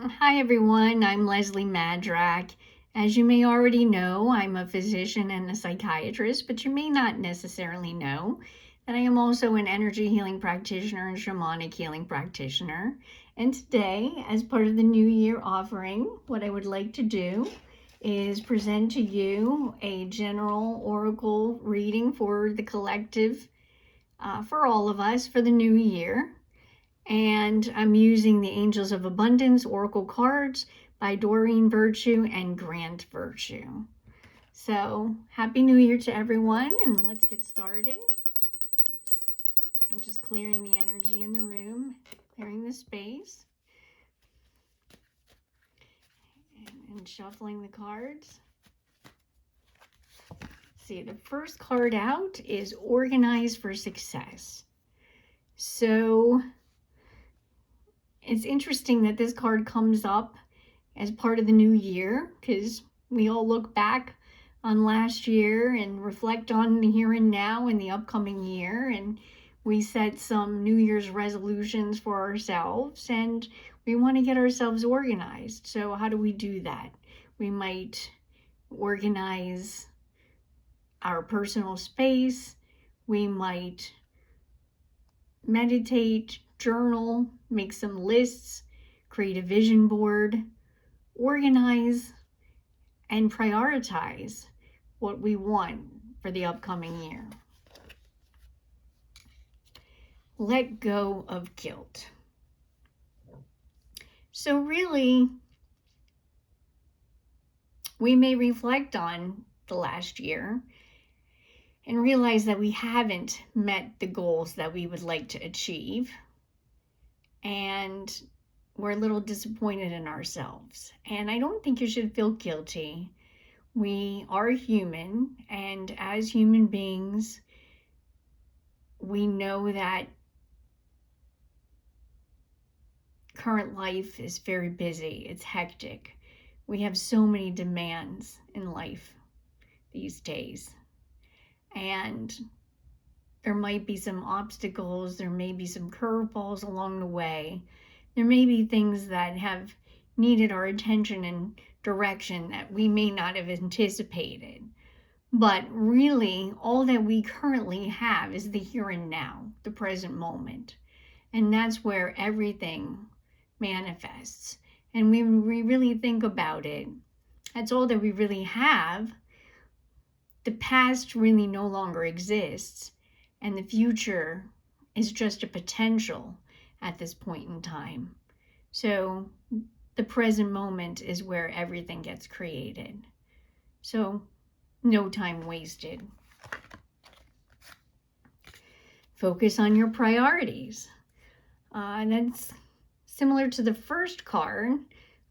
Hi everyone, I'm Leslie Madrak. As you may already know, I'm a physician and a psychiatrist, but you may not necessarily know that I am also an energy healing practitioner and shamanic healing practitioner. And today, as part of the New Year offering, what I would like to do is present to you a general oracle reading for the collective, for all of us for the new year. And I'm using the Angels of Abundance Oracle cards by Doreen Virtue and Grant Virtue. So, Happy New Year to everyone, and let's get started. I'm just clearing the energy in the room, clearing the space, and shuffling the cards. See, the first card out is Organize for Success. So, it's interesting that this card comes up as part of the new year because we all look back on last year and reflect on the here and now and the upcoming year, and we set some New Year's resolutions for ourselves and we want to get ourselves organized. So how do we do that? We might organize our personal space, we might meditate, journal, make some lists, create a vision board, organize and prioritize what we want for the upcoming year. Let go of guilt. So really, we may reflect on the last year and realize that we haven't met the goals that we would like to achieve. And we're a little disappointed in ourselves. And I don't think you should feel guilty. We are human, and as human beings, we know that current life is very busy. It's hectic. We have so many demands in life these days. And there might be some obstacles, there may be some curveballs along the way. There may be things that have needed our attention and direction that we may not have anticipated. But really, all that we currently have is the here and now, the present moment. And that's where everything manifests. And when we really think about it, that's all that we really have. The past really no longer exists, and the future is just a potential at this point in time. So the present moment is where everything gets created. So no time wasted. Focus on your priorities. That's similar to the first card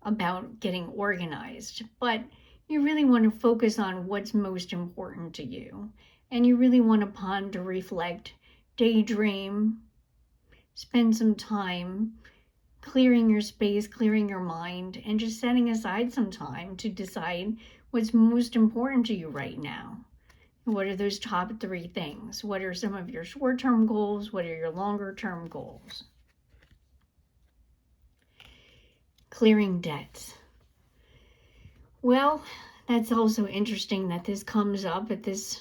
about getting organized, but you really want to focus on what's most important to you. And you really want to ponder, reflect, daydream, spend some time clearing your space, clearing your mind, and just setting aside some time to decide what's most important to you right now. What are those top 3 things? What are some of your short-term goals? What are your longer-term goals? Clearing debts. Well, that's also interesting that this comes up at this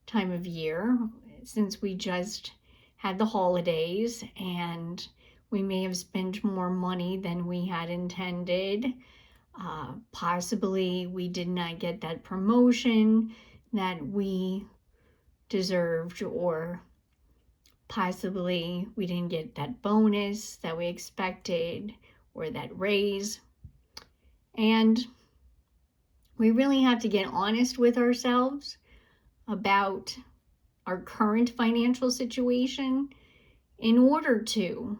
time of year, since we just had the holidays and we may have spent more money than we had intended. Possibly we did not get that promotion that we deserved, or possibly we didn't get that bonus that we expected or that raise. And we really have to get honest with ourselves about our current financial situation in order to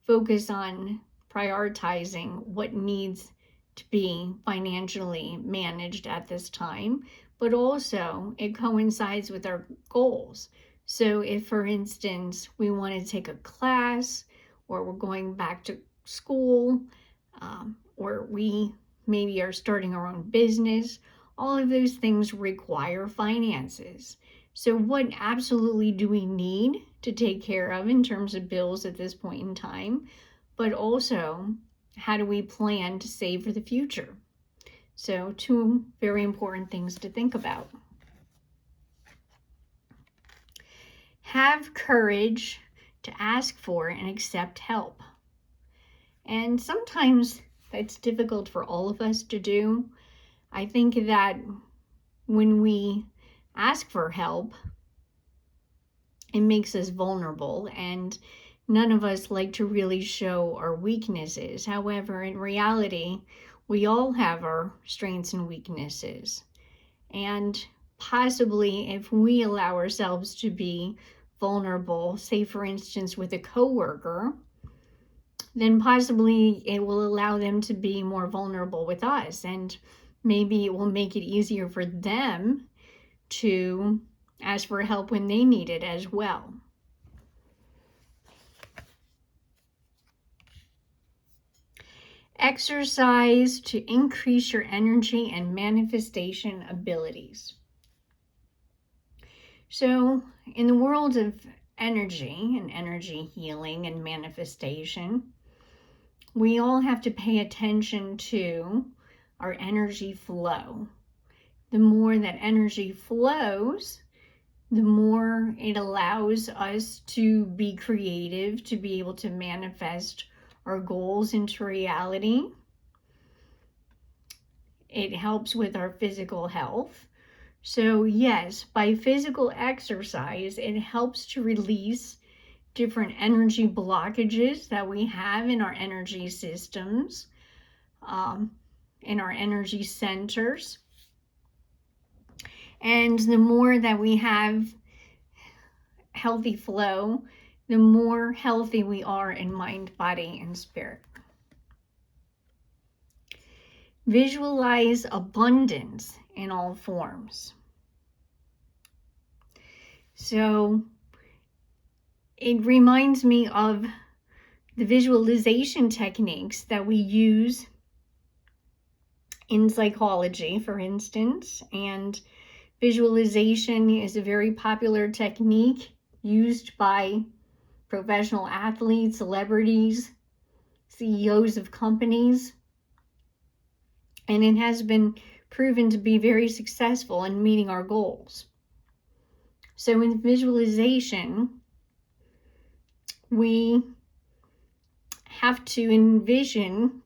focus on prioritizing what needs to be financially managed at this time, but also it coincides with our goals. So if, for instance, we want to take a class, or we're going back to school, or we maybe are starting our own business, all of those things require finances. So what absolutely do we need to take care of in terms of bills at this point in time? But also, how do we plan to save for the future? So, two very important things to think about. Have courage to ask for and accept help. And sometimes that's difficult for all of us to do. I think that when we ask for help, it makes us vulnerable, and none of us like to really show our weaknesses. However, in reality, we all have our strengths and weaknesses. And possibly if we allow ourselves to be vulnerable, say for instance with a coworker, then possibly it will allow them to be more vulnerable with us, and maybe it will make it easier for them to ask for help when they need it as well. Exercise to increase your energy and manifestation abilities. So, in the world of energy and energy healing and manifestation, we all have to pay attention to our energy flow. The more that energy flows, the more it allows us to be creative, to be able to manifest our goals into reality. It helps with our physical health. So yes, by physical exercise, it helps to release different energy blockages that we have in our energy systems, in our energy centers. And the more that we have healthy flow, the more healthy we are in mind, body, and spirit. Visualize abundance in all forms. So it reminds me of the visualization techniques that we use in psychology, for instance. And visualization is a very popular technique used by professional athletes, celebrities, CEOs of companies. And it has been proven to be very successful in meeting our goals. So in visualization, we have to envision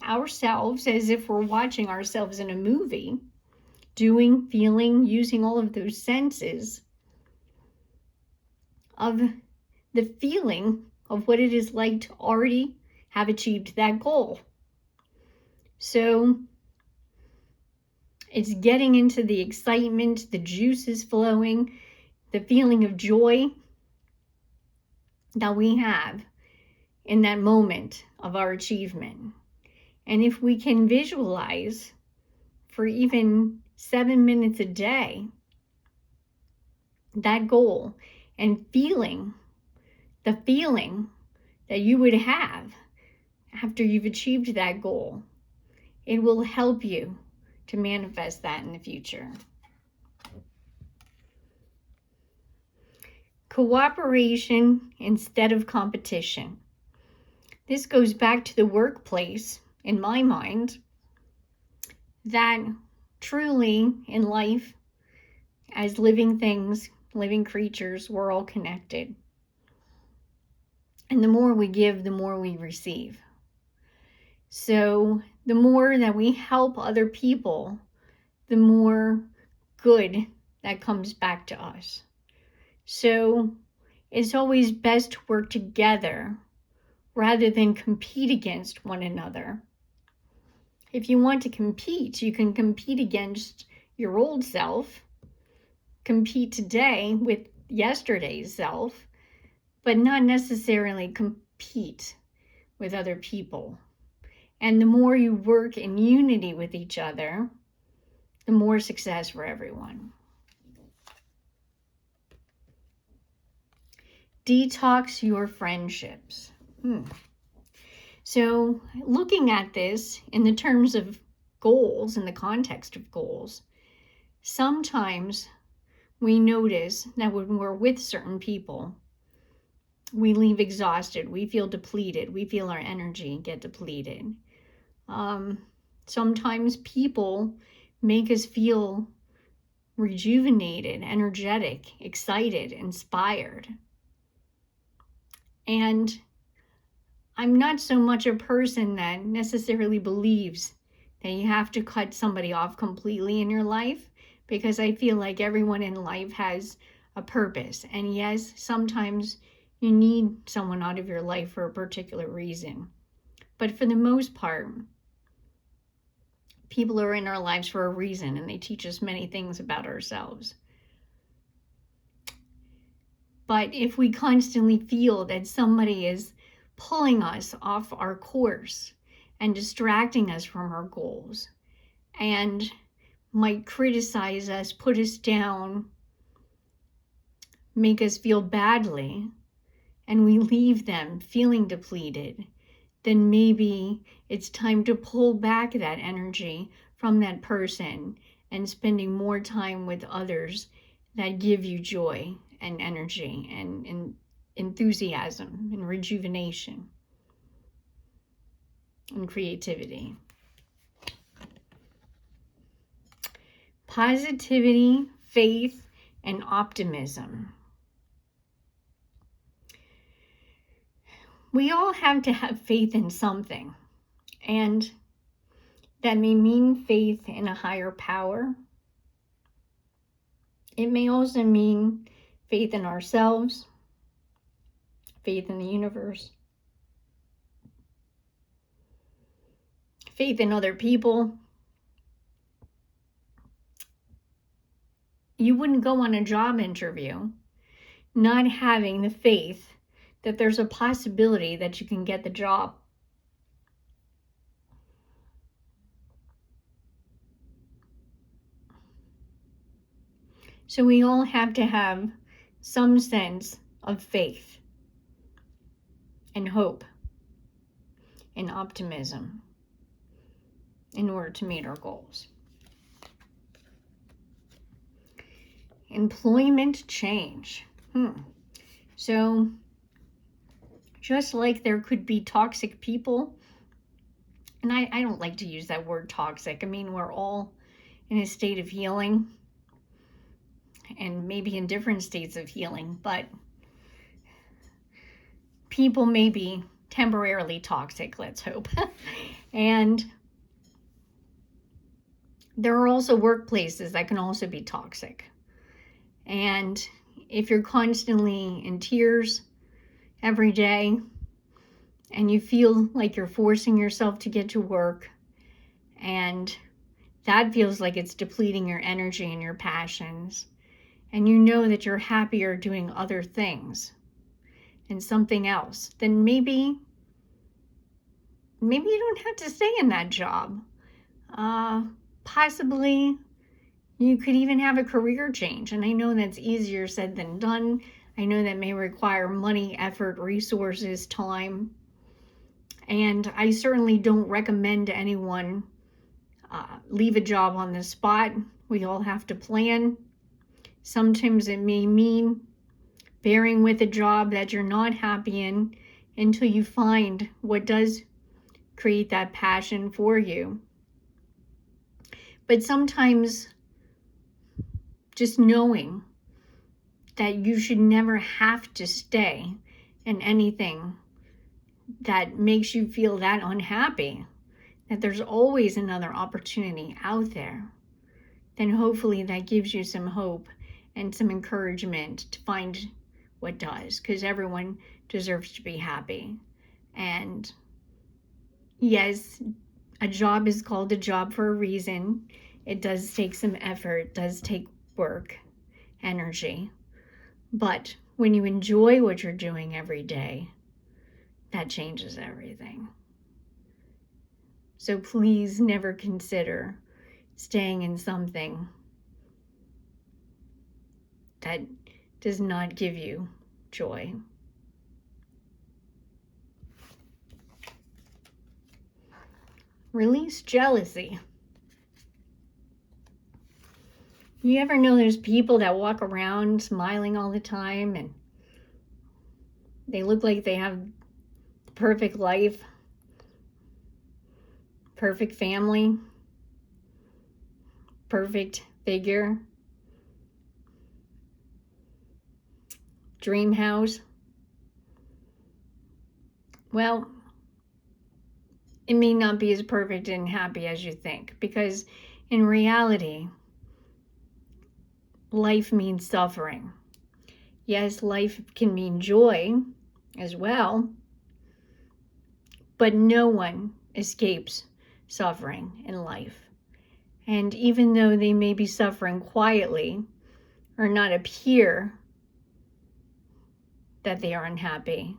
ourselves as if we're watching ourselves in a movie, doing, feeling, using all of those senses of the feeling of what it is like to already have achieved that goal. So it's getting into the excitement, the juices flowing, the feeling of joy that we have in that moment of our achievement. And if we can visualize for even 7 minutes a day that goal and feeling the feeling that you would have after you've achieved that goal, it will help you to manifest that in the future. Cooperation instead of competition. This goes back to the workplace, in my mind, that truly in life, as living things, living creatures, we're all connected. And the more we give, the more we receive. So the more that we help other people, the more good that comes back to us. So it's always best to work together rather than compete against one another. If you want to compete, you can compete against your old self, compete today with yesterday's self, but not necessarily compete with other people. And the more you work in unity with each other, the more success for everyone. Detox your friendships. So looking at this in the terms of goals, in the context of goals, sometimes we notice that when we're with certain people, we leave exhausted. We feel depleted. We feel our energy get depleted. Sometimes people make us feel rejuvenated, energetic, excited, inspired. And I'm not so much a person that necessarily believes that you have to cut somebody off completely in your life, because I feel like everyone in life has a purpose. And yes, sometimes you need someone out of your life for a particular reason. But for the most part, people are in our lives for a reason, and they teach us many things about ourselves. But if we constantly feel that somebody is pulling us off our course and distracting us from our goals and might criticize us, put us down, make us feel badly, and we leave them feeling depleted, then maybe it's time to pull back that energy from that person and spending more time with others that give you joy and energy and enthusiasm and rejuvenation and creativity. Positivity, faith, and optimism. We all have to have faith in something, and that may mean faith in a higher power. It may also mean faith in ourselves, faith in the universe, faith in other people. You wouldn't go on a job interview not having the faith that there's a possibility that you can get the job. So we all have to have some sense of faith and hope and optimism in order to meet our goals. Employment change. So just like there could be toxic people, and I don't like to use that word toxic. I mean, we're all in a state of healing and maybe in different states of healing, but people may be temporarily toxic, let's hope. And there are also workplaces that can also be toxic. And if you're constantly in tears every day and you feel like you're forcing yourself to get to work, and that feels like it's depleting your energy and your passions, and you know that you're happier doing other things and something else, then maybe you don't have to stay in that job. Possibly you could even have a career change. And I know that's easier said than done. I know that may require money, effort, resources, time. And I certainly don't recommend anyone leave a job on the spot. We all have to plan. Sometimes it may mean bearing with a job that you're not happy in until you find what does create that passion for you. But sometimes just knowing that you should never have to stay in anything that makes you feel that unhappy, that there's always another opportunity out there, then hopefully that gives you some hope and some encouragement to find what does, because everyone deserves to be happy. And yes, a job is called a job for a reason. It does take some effort, does take work, energy. But when you enjoy what you're doing every day, that changes everything. So please never consider staying in something that does not give you joy. Release jealousy. You ever know there's people that walk around smiling all the time and They look like they have the perfect life, perfect family, perfect figure, dream house. Well, it may not be as perfect and happy as you think, because in reality, life means suffering. Yes, life can mean joy as well, but no one escapes suffering in life. And even though they may be suffering quietly or not appear that they are unhappy,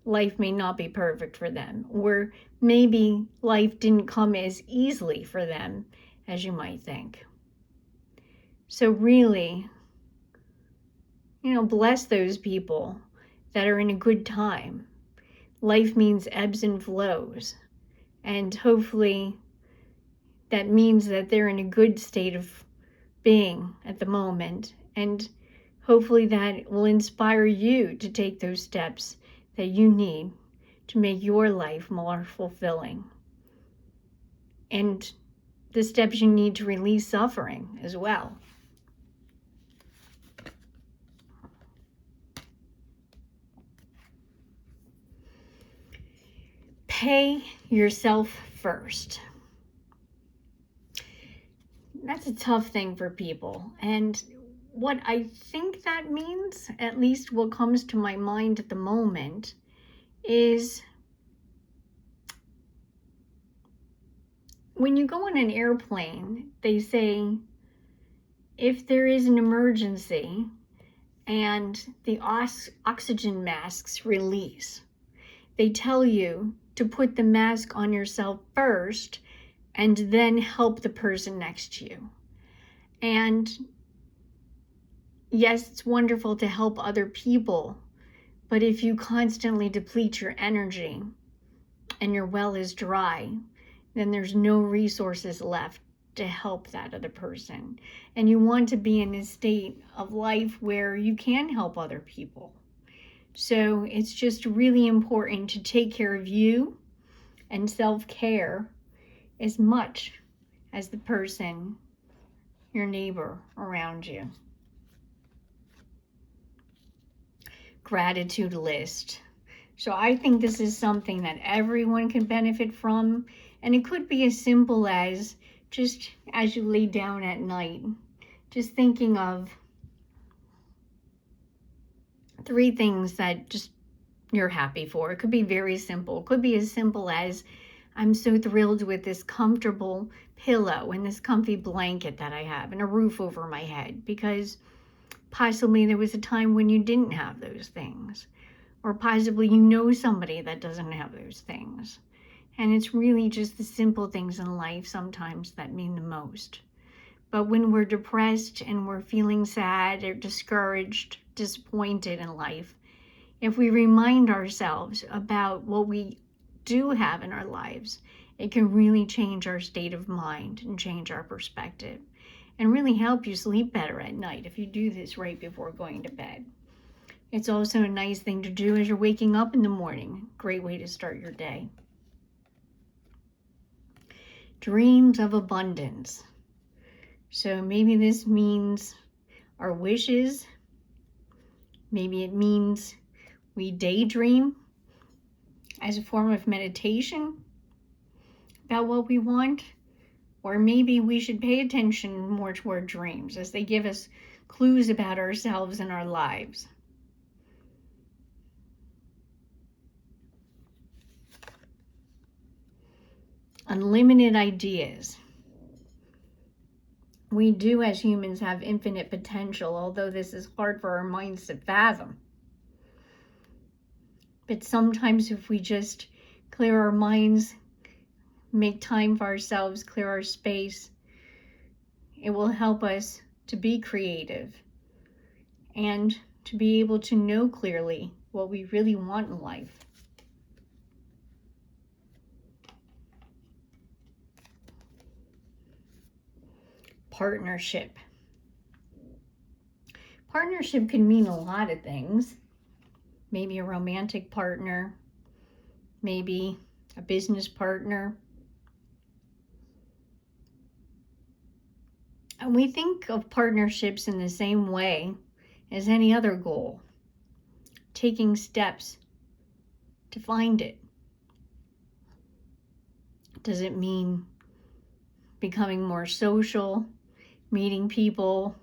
life may not be perfect for them, or maybe life didn't come as easily for them as you might think. So really, bless those people that are in a good time. Life means ebbs and flows, and hopefully that means that they're in a good state of being at the moment, and hopefully that will inspire you to take those steps that you need to make your life more fulfilling, and the steps you need to release suffering as well. Pay yourself first. That's a tough thing for people. And what I think that means, at least what comes to my mind at the moment, is when you go on an airplane, they say if there is an emergency and the oxygen masks release, they tell you to put the mask on yourself first and then help the person next to you. And yes, it's wonderful to help other people, but if you constantly deplete your energy and your well is dry, then there's no resources left to help that other person. And you want to be in a state of life where you can help other people. So it's just really important to take care of you and self-care as much as the person, your neighbor around you. Gratitude list. So I think this is something that everyone can benefit from, and it could be as simple as just as you lay down at night, just thinking of 3 things that just you're happy for. It could be very simple. It could be as simple as, I'm so thrilled with this comfortable pillow and this comfy blanket that I have and a roof over my head, because possibly there was a time when you didn't have those things, or possibly you know somebody that doesn't have those things. And it's really just the simple things in life sometimes that mean the most. But when we're depressed and we're feeling sad or discouraged, disappointed in life, if we remind ourselves about what we do have in our lives, it can really change our state of mind and change our perspective, and really help you sleep better at night if you do this right before going to bed. It's also a nice thing to do as you're waking up in the morning. Great way to start your day. Dreams of abundance. So maybe this means our wishes. Maybe it means we daydream as a form of meditation about what we want. Or maybe we should pay attention more to our dreams, as they give us clues about ourselves and our lives. Unlimited ideas. We do as humans have infinite potential, although this is hard for our minds to fathom. But sometimes if we just clear our minds, make time for ourselves, clear our space, it will help us to be creative and to be able to know clearly what we really want in life. Partnership. Partnership can mean a lot of things. maybe a romantic partner, maybe a business partner. And we think of partnerships in the same way as any other goal, taking steps to find it. Does it mean becoming more social, meeting people,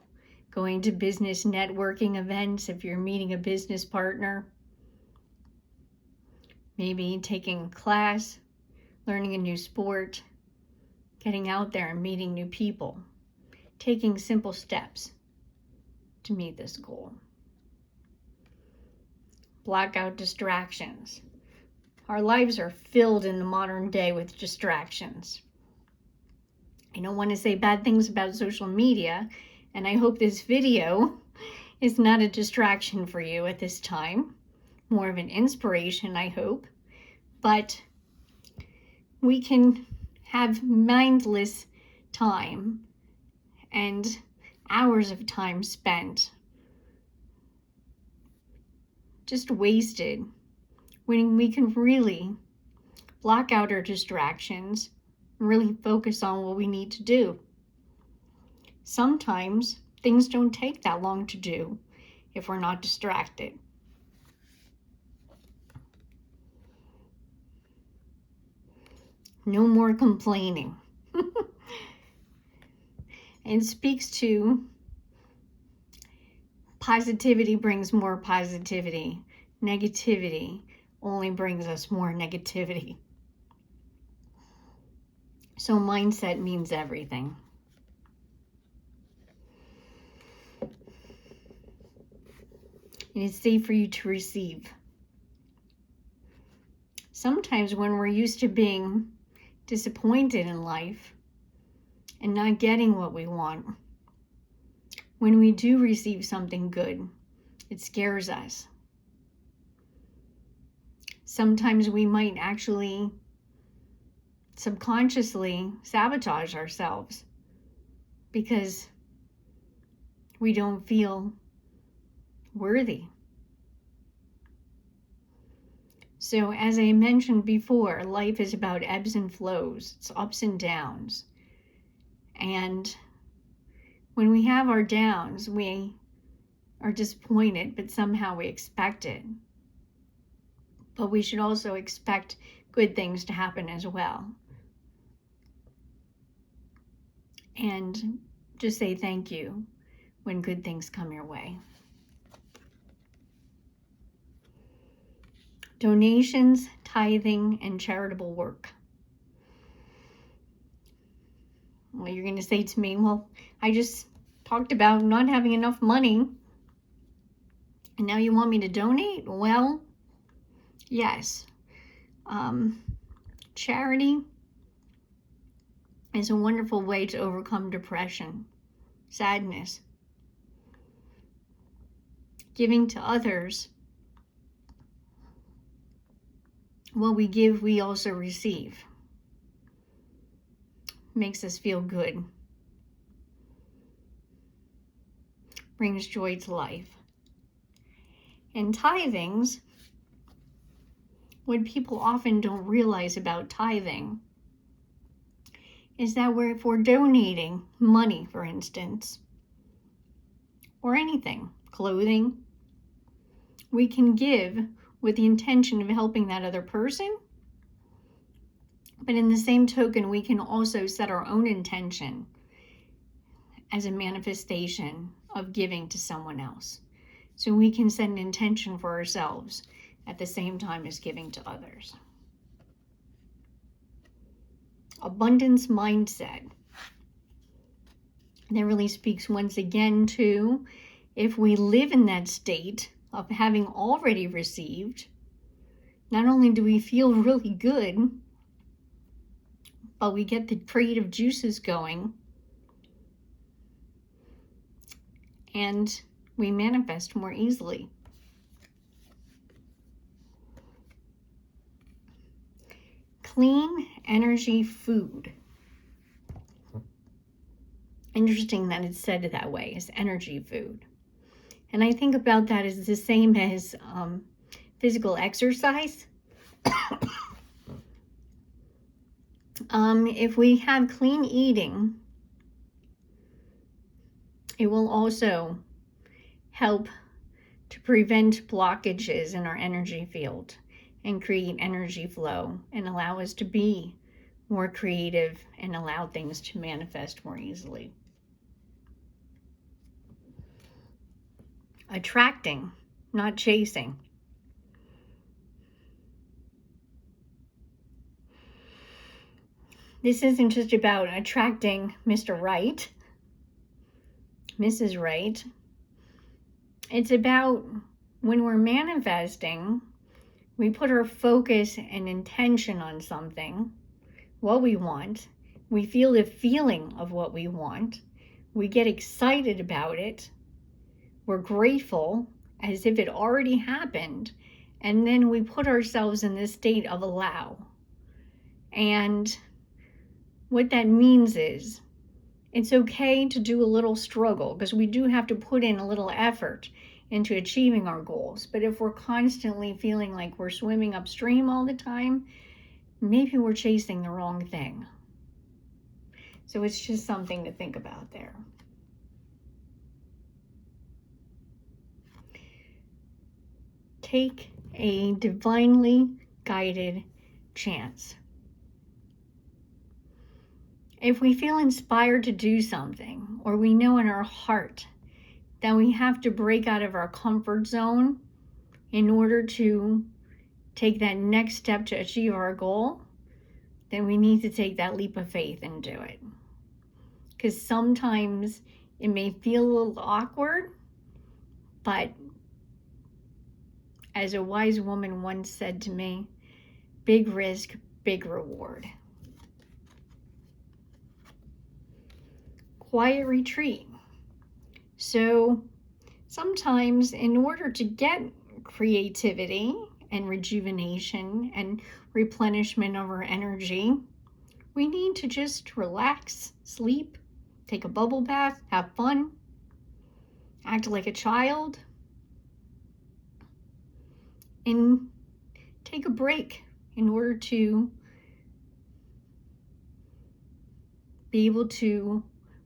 going to business networking events if you're meeting a business partner? Maybe taking a class, learning a new sport, getting out there and meeting new people, taking simple steps to meet this goal. Block out distractions. Our lives are filled in the modern day with distractions. I don't want to say bad things about social media, and I hope this video is not a distraction for you at this time. More of an inspiration, I hope. But we can have mindless time and hours of time spent just wasted when we can really block out our distractions and really focus on what we need to do. Sometimes things don't take that long to do if we're not distracted. No more complaining. It speaks to positivity brings more positivity. Negativity only brings us more negativity. So mindset means everything. It is safe for you to receive. Sometimes when we're used to being disappointed in life and not getting what we want, when we do receive something good, it scares us. Sometimes we might actually subconsciously sabotage ourselves because we don't feel worthy. So as I mentioned before, life is about ebbs and flows. It's ups and downs. And when we have our downs, we are disappointed, but somehow we expect it. But we should also expect good things to happen as well. And just say thank you when good things come your way. Donations, tithing, and charitable work. Well, you're going to say to me, well, I just talked about not having enough money, and now you want me to donate? Well, yes. Charity is a wonderful way to overcome depression, sadness. Giving to others. What we give, we also receive. Makes us feel good. Brings joy to life. And tithings, what people often don't realize about tithing is that if we're donating money, for instance, or anything, clothing, we can give with the intention of helping that other person. But in the same token, we can also set our own intention as a manifestation of giving to someone else. So we can set an intention for ourselves at the same time as giving to others. Abundance mindset. That really speaks once again to if we live in that state of having already received, not only do we feel really good, but we get the creative juices going and we manifest more easily. Clean energy food. Interesting that it's said that way, as energy food. And I think about that as the same as physical exercise. If we have clean eating, it will also help to prevent blockages in our energy field and create energy flow and allow us to be more creative and allow things to manifest more easily. Attracting, not chasing. This isn't just about attracting Mr. Right, Mrs. Right. It's about when we're manifesting, we put our focus and intention on something, what we want. We feel the feeling of what we want. We get excited about it. We're grateful as if it already happened. And then we put ourselves in this state of allow. And what that means is it's okay to do a little struggle, because we do have to put in a little effort into achieving our goals. But if we're constantly feeling like we're swimming upstream all the time, maybe we're chasing the wrong thing. So it's just something to think about there. Take a divinely guided chance. If we feel inspired to do something, or we know in our heart that we have to break out of our comfort zone in order to take that next step to achieve our goal, then we need to take that leap of faith and do it. Because sometimes it may feel a little awkward, but as a wise woman once said to me, big risk, big reward. Quiet retreat. So sometimes in order to get creativity and rejuvenation and replenishment of our energy, we need to just relax, sleep, take a bubble bath, have fun, act like a child, and take a break in order to be able to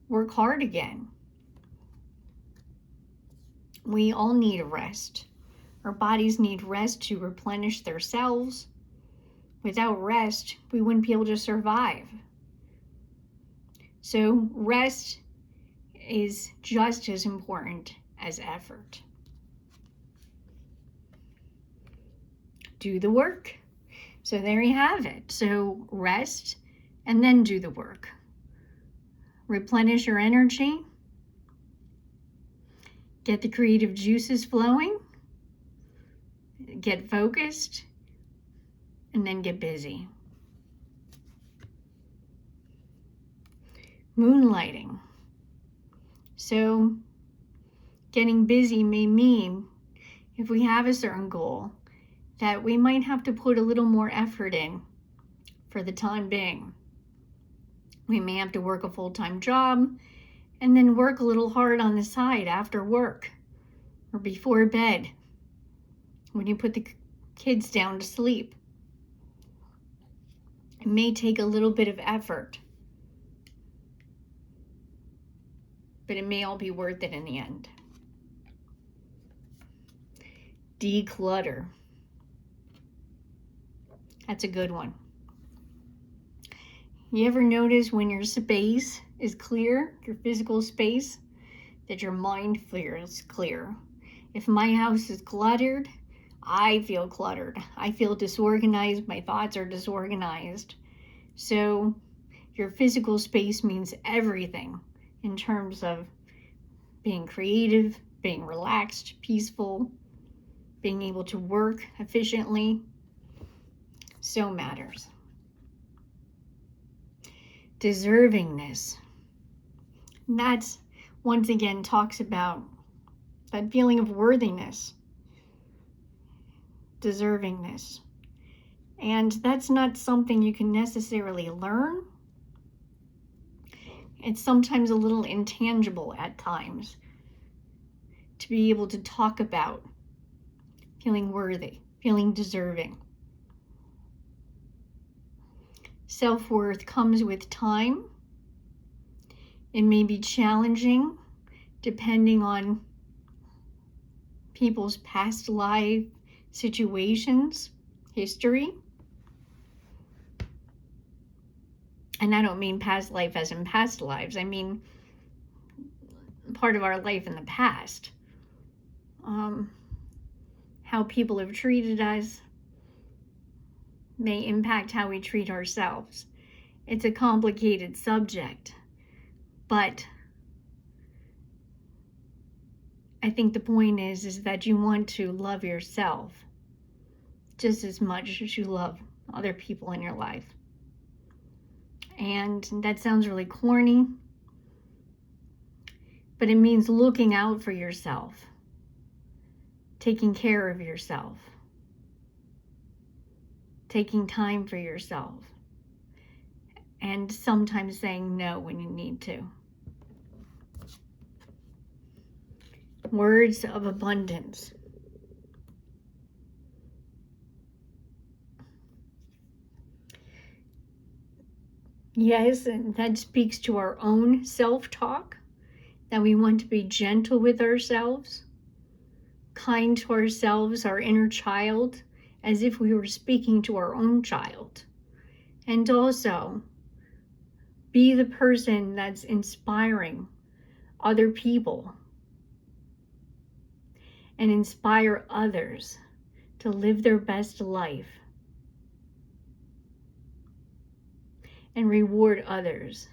work hard again. We all need a rest. Our bodies need rest to replenish themselves. Without rest, we wouldn't be able to survive. So rest is just as important as effort. Do the work. So there you have it. So rest and then do the work. Replenish your energy. Get the creative juices flowing. Get focused. And then get busy. Moonlighting. So getting busy may mean, if we have a certain goal, that we might have to put a little more effort in for the time being. We may have to work a full-time job and then work a little hard on the side after work or before bed when you put the kids down to sleep. It may take a little bit of effort, but it may all be worth it in the end. Declutter. That's a good one. You ever notice when your space is clear, your physical space, that your mind feels clear? If my house is cluttered, I feel cluttered. I feel disorganized. My thoughts are disorganized. So your physical space means everything in terms of being creative, being relaxed, peaceful, being able to work efficiently. So matters. Deservingness. And that once again talks about that feeling of worthiness. Deservingness. And that's not something you can necessarily learn. It's sometimes a little intangible at times to be able to talk about feeling worthy, feeling deserving. Self-worth comes with time. It may be challenging depending on people's past life situations, history. And I don't mean past life as in past lives. I mean part of our life in the past. How people have treated us may impact how we treat ourselves. It's a complicated subject, but I think the point is that you want to love yourself just as much as you love other people in your life. And that sounds really corny, but it means looking out for yourself, taking care of yourself, taking time for yourself, and sometimes saying no when you need to. Words of abundance. Yes, and that speaks to our own self-talk, that we want to be gentle with ourselves, kind to ourselves, our inner child, as if we were speaking to our own child. And also, be the person that's inspiring other people and inspire others to live their best life and reward others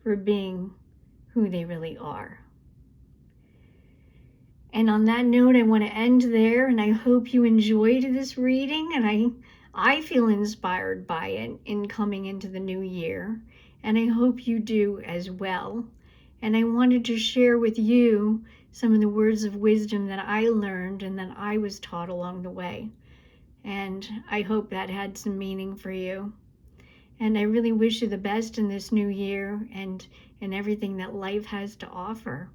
for being who they really are. And on that note, I want to end there, and I hope you enjoyed this reading, and I feel inspired by it in coming into the new year, and I hope you do as well. And I wanted to share with you some of the words of wisdom that I learned and that I was taught along the way. And I hope that had some meaning for you. And I really wish you the best in this new year and in everything that life has to offer.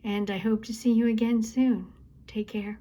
And I hope to see you again soon. Take care.